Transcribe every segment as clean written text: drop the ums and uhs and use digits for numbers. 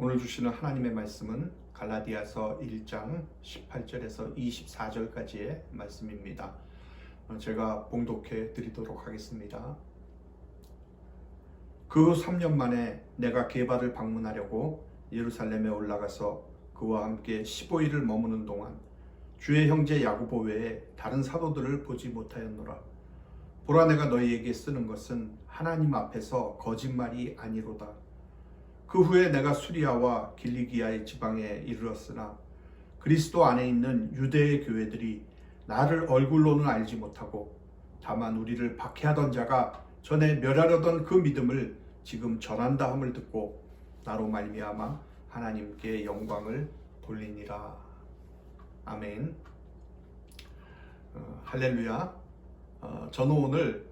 오늘 주시는 하나님의 말씀은 갈라디아서 1장 18절에서 24절까지의 말씀입니다. 제가 봉독해 드리도록 하겠습니다. 그 후 3년 만에 내가 게바를 방문하려고 예루살렘에 올라가서 그와 함께 15일을 머무는 동안 주의 형제 야고보 외에 다른 사도들을 보지 못하였노라. 보라, 내가 너희에게 쓰는 것은 하나님 앞에서 거짓말이 아니로다. 그 후에 내가 수리아와 길리기아의 지방에 이르렀으나 그리스도 안에 있는 유대의 교회들이 나를 얼굴로는 알지 못하고 다만 우리를 박해하던 자가 전에 멸하려던 그 믿음을 지금 전한다 함을 듣고 나로 말미암아 하나님께 영광을 돌리니라. 아멘. 할렐루야. 저는 오늘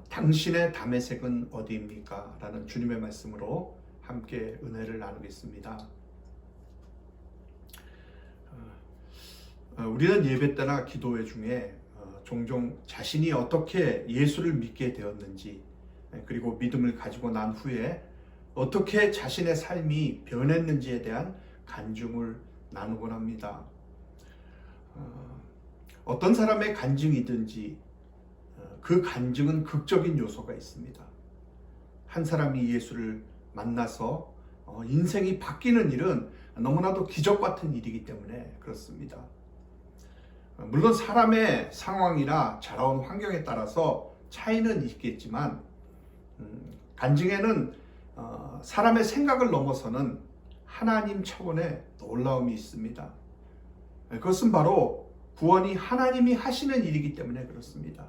당신의 다메섹은 어디입니까? 라는 주님의 말씀으로 함께 은혜를 나누겠습니다. 우리는 예배 때나 기도회 중에 종종 자신이 어떻게 예수를 믿게 되었는지, 그리고 믿음을 가지고 난 후에 어떻게 자신의 삶이 변했는지에 대한 간증을 나누곤 합니다. 어떤 사람의 간증이든지 그 간증은 극적인 요소가 있습니다. 한 사람이 예수를 만나서 인생이 바뀌는 일은 너무나도 기적 같은 일이기 때문에 그렇습니다. 물론 사람의 상황이나 자라온 환경에 따라서 차이는 있겠지만 간증에는 사람의 생각을 넘어서는 하나님 차원의 놀라움이 있습니다. 그것은 바로 구원이 하나님이 하시는 일이기 때문에 그렇습니다.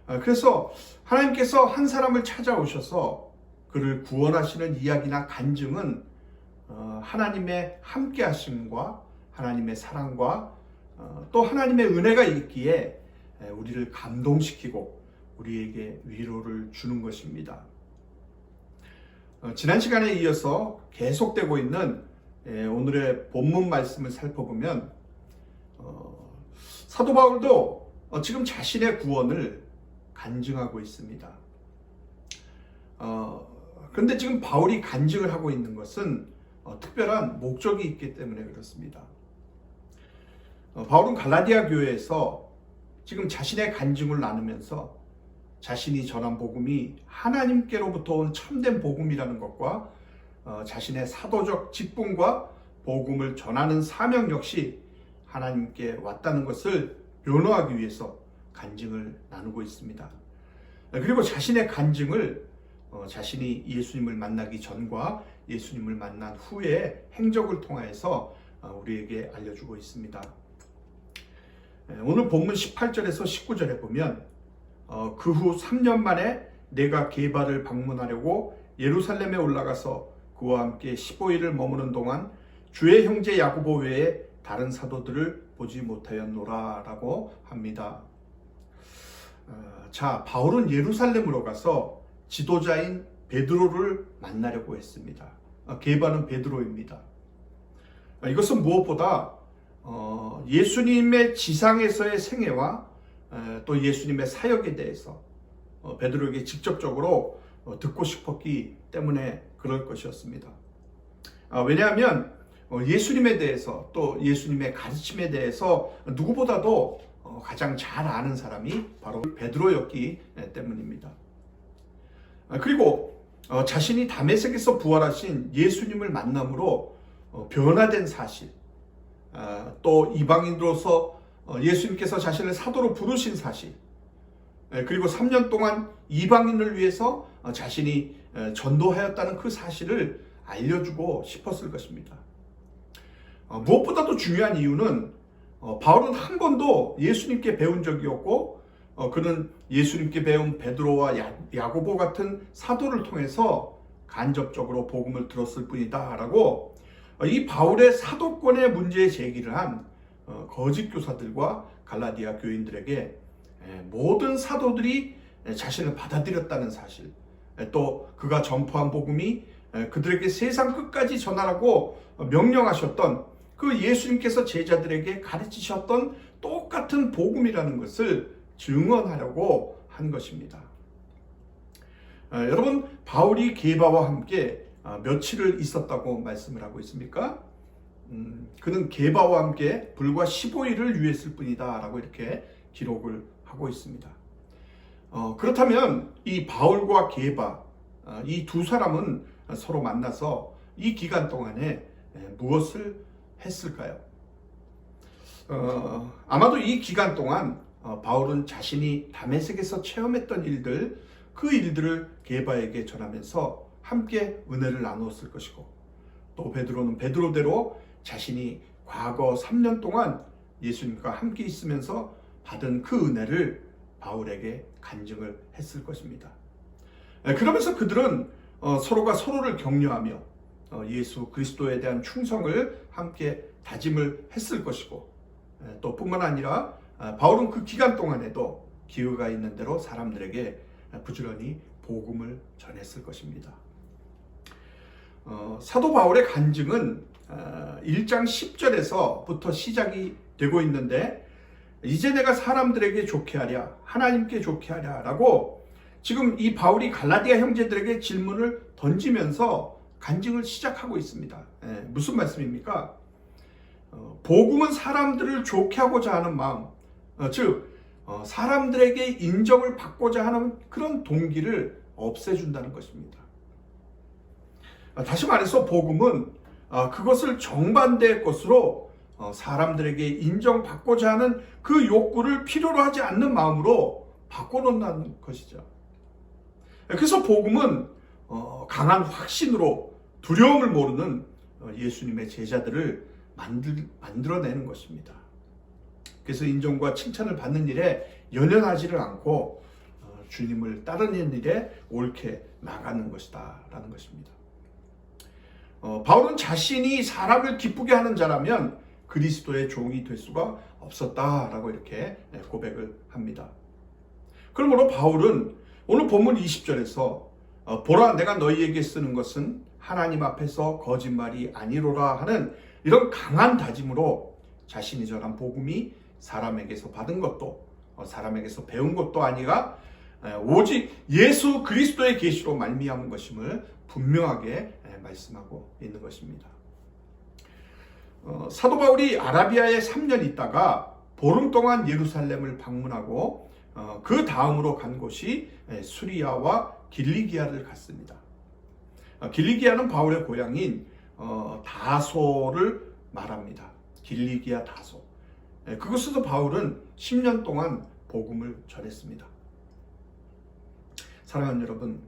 그래서 하나님께서 한 사람을 찾아오셔서 그를 구원하시는 이야기나 간증은 하나님의 함께 하심과 하나님의 사랑과 또 하나님의 은혜가 있기에 우리를 감동시키고 우리에게 위로를 주는 것입니다. 지난 시간에 이어서 계속되고 있는 오늘의 본문 말씀을 살펴보면 사도 바울도 지금 자신의 구원을 간증하고 있습니다. 그런데 지금 바울이 간증을 하고 있는 것은 특별한 목적이 있기 때문에 그렇습니다. 바울은 갈라디아 교회에서 지금 자신의 간증을 나누면서 자신이 전한 복음이 하나님께로부터 온 참된 복음이라는 것과 자신의 사도적 직분과 복음을 전하는 사명 역시 하나님께 왔다는 것을 변호하기 위해서 간증을 나누고 있습니다. 그리고 자신의 간증을 자신이 예수님을 만나기 전과 예수님을 만난 후의 행적을 통해서 우리에게 알려주고 있습니다. 오늘 본문 18절에서 19절에 보면 그 후 3년 만에 내가 게바를 방문하려고 예루살렘에 올라가서 그와 함께 15일을 머무는 동안 주의 형제 야고보 외에 다른 사도들을 보지 못하였노라 라고 합니다. 자, 바울은 예루살렘으로 가서 지도자인 베드로를 만나려고 했습니다. 게바는 베드로입니다. 이것은 무엇보다 예수님의 지상에서의 생애와 또 예수님의 사역에 대해서 베드로에게 직접적으로 듣고 싶었기 때문에 그럴 것이었습니다. 왜냐하면 예수님에 대해서 또 예수님의 가르침에 대해서 누구보다도 가장 잘 아는 사람이 바로 베드로였기 때문입니다. 그리고 자신이 다메섹에서 부활하신 예수님을 만남으로 변화된 사실, 또 이방인으로서 예수님께서 자신을 사도로 부르신 사실, 그리고 3년 동안 이방인을 위해서 자신이 전도하였다는 그 사실을 알려주고 싶었을 것입니다. 무엇보다도 중요한 이유는 바울은 한 번도 예수님께 배운 적이 없고 그는 예수님께 배운 베드로와 야고보 같은 사도를 통해서 간접적으로 복음을 들었을 뿐이다 라고 이 바울의 사도권의 문제 제기를 한 거짓 교사들과 갈라디아 교인들에게 모든 사도들이 자신을 받아들였다는 사실, 또 그가 전파한 복음이 그들에게 세상 끝까지 전하라고 명령하셨던 그 예수님께서 제자들에게 가르치셨던 똑같은 복음이라는 것을 증언하려고 한 것입니다. 여러분, 바울이 게바와 함께 며칠을 있었다고 말씀을 하고 있습니까? 그는 게바와 함께 불과 15일을 유했을 뿐이다 라고 이렇게 기록을 하고 있습니다. 그렇다면 이 바울과 게바, 이 두 사람은 서로 만나서 이 기간 동안에 무엇을 했을까요? 아마도 이 기간 동안 바울은 자신이 다메섹에서 체험했던 일들, 그 일들을 게바에게 전하면서 함께 은혜를 나누었을 것이고, 또 베드로는 베드로대로 자신이 과거 3년 동안 예수님과 함께 있으면서 받은 그 은혜를 바울에게 간증을 했을 것입니다. 그러면서 그들은 서로가 서로를 격려하며 예수 그리스도에 대한 충성을 함께 다짐을 했을 것이고, 또 뿐만 아니라 바울은 그 기간 동안에도 기회가 있는 대로 사람들에게 부지런히 복음을 전했을 것입니다. 사도 바울의 간증은 1장 10절에서부터 시작이 되고 있는데, 이제 내가 사람들에게 좋게 하랴, 하나님께 좋게 하랴 라고 지금 이 바울이 갈라디아 형제들에게 질문을 던지면서 간증을 시작하고 있습니다. 무슨 말씀입니까? 복음은 사람들을 좋게 하고자 하는 마음, 즉 사람들에게 인정을 받고자 하는 그런 동기를 없애준다는 것입니다. 다시 말해서 복음은 그것을 정반대의 것으로 사람들에게 인정받고자 하는 그 욕구를 필요로 하지 않는 마음으로 바꿔놓는다는 것이죠. 그래서 복음은 강한 확신으로 두려움을 모르는 예수님의 제자들을 만들어내는 것입니다. 그래서 인정과 칭찬을 받는 일에 연연하지를 않고 주님을 따르는 일에 옳게 나가는 것이다 라는 것입니다. 바울은 자신이 사람을 기쁘게 하는 자라면 그리스도의 종이 될 수가 없었다라고 이렇게 고백을 합니다. 그러므로 바울은 오늘 본문 20절에서 보라 내가 너희에게 쓰는 것은 하나님 앞에서 거짓말이 아니로라 하는 이런 강한 다짐으로 자신이 전한 복음이 사람에게서 받은 것도 사람에게서 배운 것도 아니라 오직 예수 그리스도의 계시로 말미암은 것임을 분명하게 말씀하고 있는 것입니다. 사도 바울이 아라비아에 3년 있다가 보름 동안 예루살렘을 방문하고 그 다음으로 간 곳이 수리아와 길리기아를 갔습니다. 길리기아는 바울의 고향인 다소를 말합니다. 길리기아 다소. 그곳에서 바울은 10년 동안 복음을 전했습니다. 사랑하는 여러분,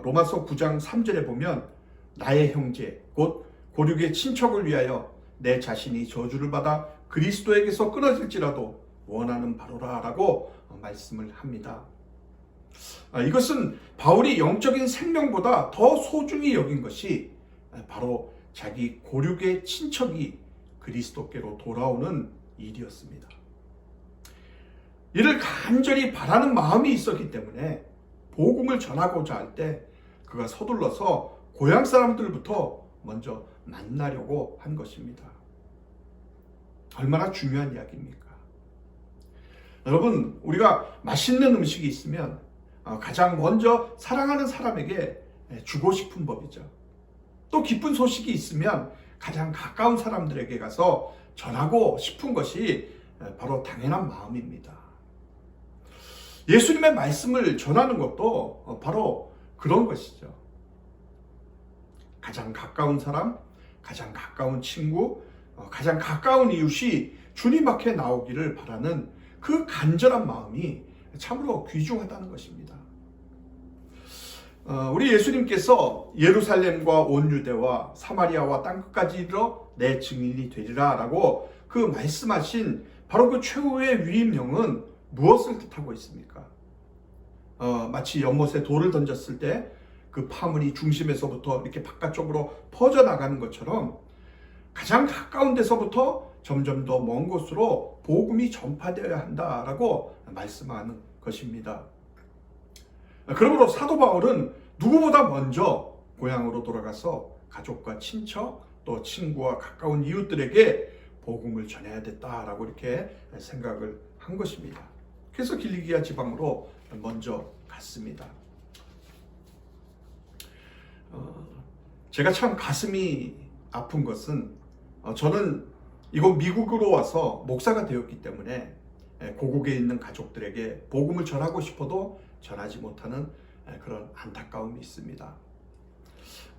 로마서 9장 3절에 보면 나의 형제 곧 고륙의 친척을 위하여 내 자신이 저주를 받아 그리스도에게서 끊어질지라도 원하는 바로라 라고 말씀을 합니다. 이것은 바울이 영적인 생명보다 더 소중히 여긴 것이 바로 자기 고륙의 친척이 그리스도께로 돌아오는 일이었습니다. 이를 간절히 바라는 마음이 있었기 때문에 복음을 전하고자 할 때 그가 서둘러서 고향 사람들부터 먼저 만나려고 한 것입니다. 얼마나 중요한 이야기입니까? 여러분, 우리가 맛있는 음식이 있으면 가장 먼저 사랑하는 사람에게 주고 싶은 법이죠. 또 기쁜 소식이 있으면 가장 가까운 사람들에게 가서 전하고 싶은 것이 바로 당연한 마음입니다. 예수님의 말씀을 전하는 것도 바로 그런 것이죠. 가장 가까운 사람, 가장 가까운 친구, 가장 가까운 이웃이 주님 앞에 나오기를 바라는 그 간절한 마음이 참으로 귀중하다는 것입니다. 우리 예수님께서 예루살렘과 온 유대와 사마리아와 땅끝까지 이르러 내 증인이 되리라 라고 그 말씀하신 바로 그 최후의 위임령은 무엇을 뜻하고 있습니까? 마치 연못에 돌을 던졌을 때 그 파문이 중심에서부터 이렇게 바깥쪽으로 퍼져나가는 것처럼 가장 가까운 데서부터 점점 더 먼 곳으로 복음이 전파되어야 한다라고 말씀하는 것입니다. 그러므로 사도 바울은 누구보다 먼저 고향으로 돌아가서 가족과 친척 또 친구와 가까운 이웃들에게 복음을 전해야 됐다라고 이렇게 생각을 한 것입니다. 그래서 길리기아 지방으로 먼저 갔습니다. 제가 참 가슴이 아픈 것은 저는 이곳 미국으로 와서 목사가 되었기 때문에 고국에 있는 가족들에게 복음을 전하고 싶어도 전하지 못하는 그런 안타까움이 있습니다.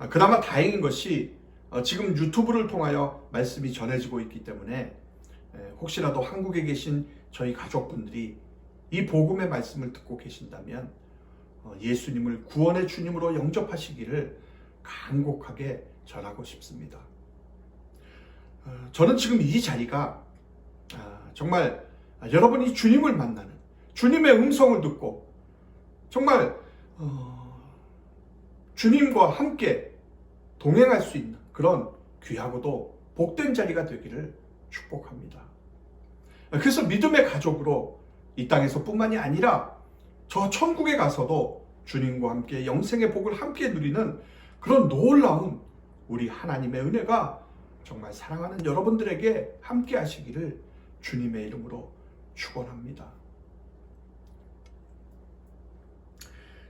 그나마 다행인 것이 지금 유튜브를 통하여 말씀이 전해지고 있기 때문에 혹시라도 한국에 계신 저희 가족분들이 이 복음의 말씀을 듣고 계신다면 예수님을 구원의 주님으로 영접하시기를 간곡하게 전하고 싶습니다. 저는 지금 이 자리가 정말 여러분이 주님을 만나는, 주님의 음성을 듣고 정말 주님과 함께 동행할 수 있는 그런 귀하고도 복된 자리가 되기를 축복합니다. 그래서 믿음의 가족으로 이 땅에서 뿐만이 아니라 저 천국에 가서도 주님과 함께 영생의 복을 함께 누리는 그런 놀라운 우리 하나님의 은혜가 정말 사랑하는 여러분들에게 함께 하시기를 주님의 이름으로 축원합니다.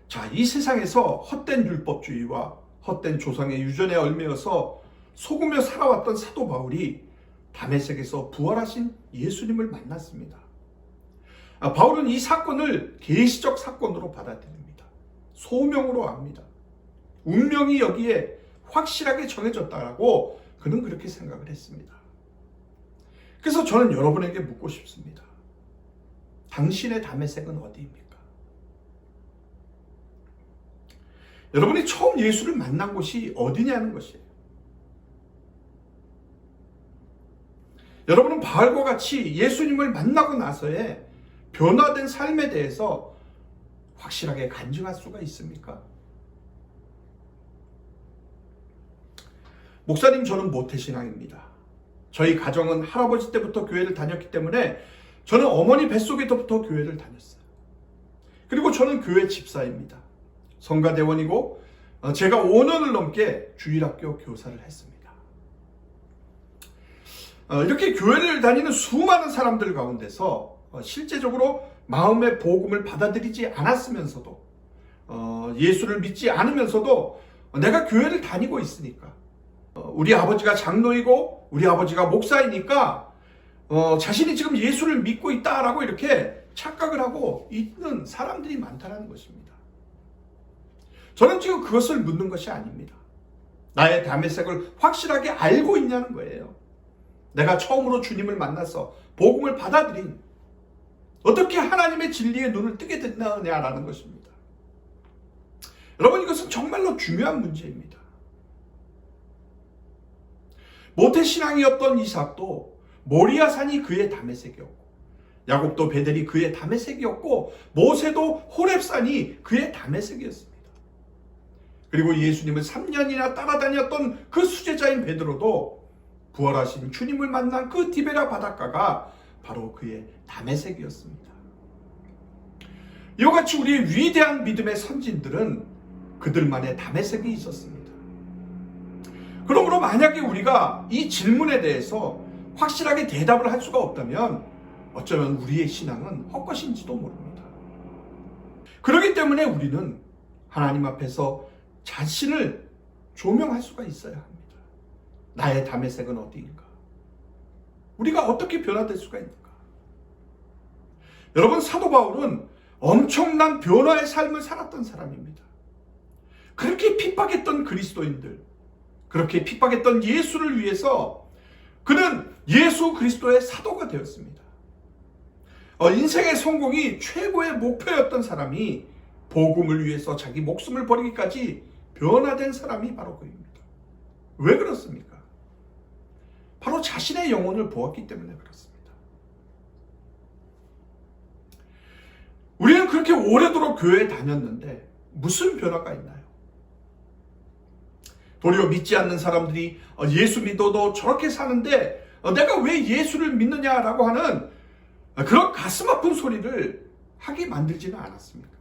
자, 이 세상에서 헛된 율법주의와 헛된 조상의 유전에 얽매여서 속으며 살아왔던 사도 바울이 다메섹에서 부활하신 예수님을 만났습니다. 바울은 이 사건을 계시적 사건으로 받아들입니다. 소명으로 압니다. 운명이 여기에 확실하게 정해졌다라고 그는 그렇게 생각을 했습니다. 그래서 저는 여러분에게 묻고 싶습니다. 당신의 다메섹은 어디입니까? 여러분이 처음 예수를 만난 곳이 어디냐는 것이에요. 여러분은 바울과 같이 예수님을 만나고 나서의 변화된 삶에 대해서 확실하게 간증할 수가 있습니까? 목사님, 저는 모태신앙입니다. 저희 가정은 할아버지 때부터 교회를 다녔기 때문에 저는 어머니 뱃속에서부터 교회를 다녔어요. 그리고 저는 교회 집사입니다. 성가대원이고 제가 5년을 넘게 주일학교 교사를 했습니다. 이렇게 교회를 다니는 수많은 사람들 가운데서 실제적으로 마음의 복음을 받아들이지 않았으면서도 예수를 믿지 않으면서도 내가 교회를 다니고 있으니까 우리 아버지가 장로이고 우리 아버지가 목사이니까 자신이 지금 예수를 믿고 있다라고 이렇게 착각을 하고 있는 사람들이 많다는 것입니다. 저는 지금 그것을 묻는 것이 아닙니다. 나의 다메섹을 확실하게 알고 있냐는 거예요. 내가 처음으로 주님을 만나서 복음을 받아들인 어떻게 하나님의 진리의 눈을 뜨게 됐느냐라는 것입니다. 여러분, 이것은 정말로 중요한 문제입니다. 모태신앙이었던 이삭도 모리아산이 그의 다메섹이었고, 야곱도 베델이 그의 다메섹이었고, 모세도 호렙산이 그의 다메섹이었습니다. 그리고 예수님을 3년이나 따라다녔던 그 수제자인 베드로도 부활하신 주님을 만난 그 디베라 바닷가가 바로 그의 다메섹이었습니다. 이와 같이 우리의 위대한 믿음의 선진들은 그들만의 다메섹이 있었습니다. 그러므로 만약에 우리가 이 질문에 대해서 확실하게 대답을 할 수가 없다면 어쩌면 우리의 신앙은 헛것인지도 모릅니다. 그렇기 때문에 우리는 하나님 앞에서 자신을 조명할 수가 있어야 합니다. 나의 다메섹은 어디인가? 우리가 어떻게 변화될 수가 있는가? 여러분, 사도 바울은 엄청난 변화의 삶을 살았던 사람입니다. 그렇게 핍박했던 그리스도인들, 그렇게 핍박했던 예수를 위해서 그는 예수 그리스도의 사도가 되었습니다. 인생의 성공이 최고의 목표였던 사람이 복음을 위해서 자기 목숨을 버리기까지 변화된 사람이 바로 그입니다. 왜 그렇습니까? 바로 자신의 영혼을 보았기 때문에 그렇습니다. 우리는 그렇게 오래도록 교회에 다녔는데 무슨 변화가 있나요? 도리어 믿지 않는 사람들이 예수 믿어도 저렇게 사는데 내가 왜 예수를 믿느냐라고 하는 그런 가슴 아픈 소리를 하게 만들지는 않았습니까?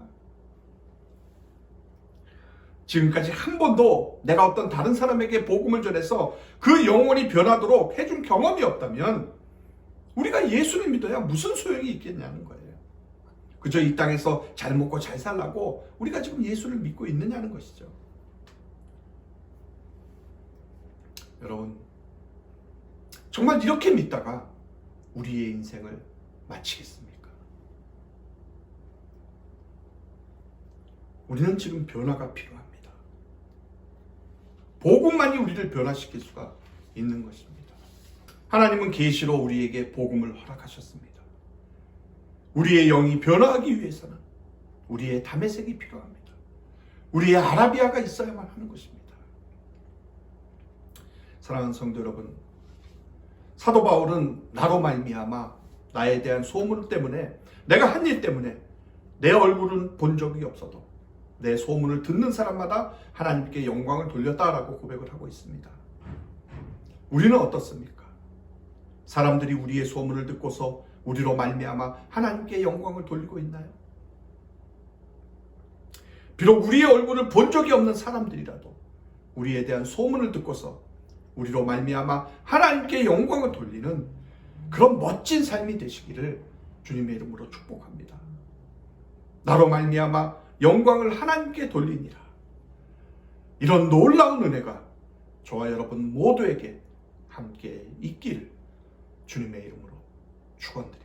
지금까지 한 번도 내가 어떤 다른 사람에게 복음을 전해서 그 영혼이 변하도록 해준 경험이 없다면 우리가 예수를 믿어야 무슨 소용이 있겠냐는 거예요. 그저 이 땅에서 잘 먹고 잘 살라고 우리가 지금 예수를 믿고 있느냐는 것이죠. 여러분, 정말 이렇게 믿다가 우리의 인생을 마치겠습니까? 우리는 지금 변화가 필요합니다. 복음만이 우리를 변화시킬 수가 있는 것입니다. 하나님은 계시로 우리에게 복음을 허락하셨습니다. 우리의 영이 변화하기 위해서는 우리의 다메섹이 필요합니다. 우리의 아라비아가 있어야만 하는 것입니다. 사랑하는 성도 여러분, 사도 바울은 나로 말미암아 나에 대한 소문 때문에, 내가 한 일 때문에 내 얼굴은 본 적이 없어도 내 소문을 듣는 사람마다 하나님께 영광을 돌렸다라고 고백을 하고 있습니다. 우리는 어떻습니까? 사람들이 우리의 소문을 듣고서 우리로 말미암아 하나님께 영광을 돌리고 있나요? 비록 우리의 얼굴을 본 적이 없는 사람들이라도 우리에 대한 소문을 듣고서 우리로 말미암아 하나님께 영광을 돌리는 그런 멋진 삶이 되시기를 주님의 이름으로 축복합니다. 나로 말미암아 영광을 하나님께 돌리니라. 이런 놀라운 은혜가 저와 여러분 모두에게 함께 있기를 주님의 이름으로 축원드립니다.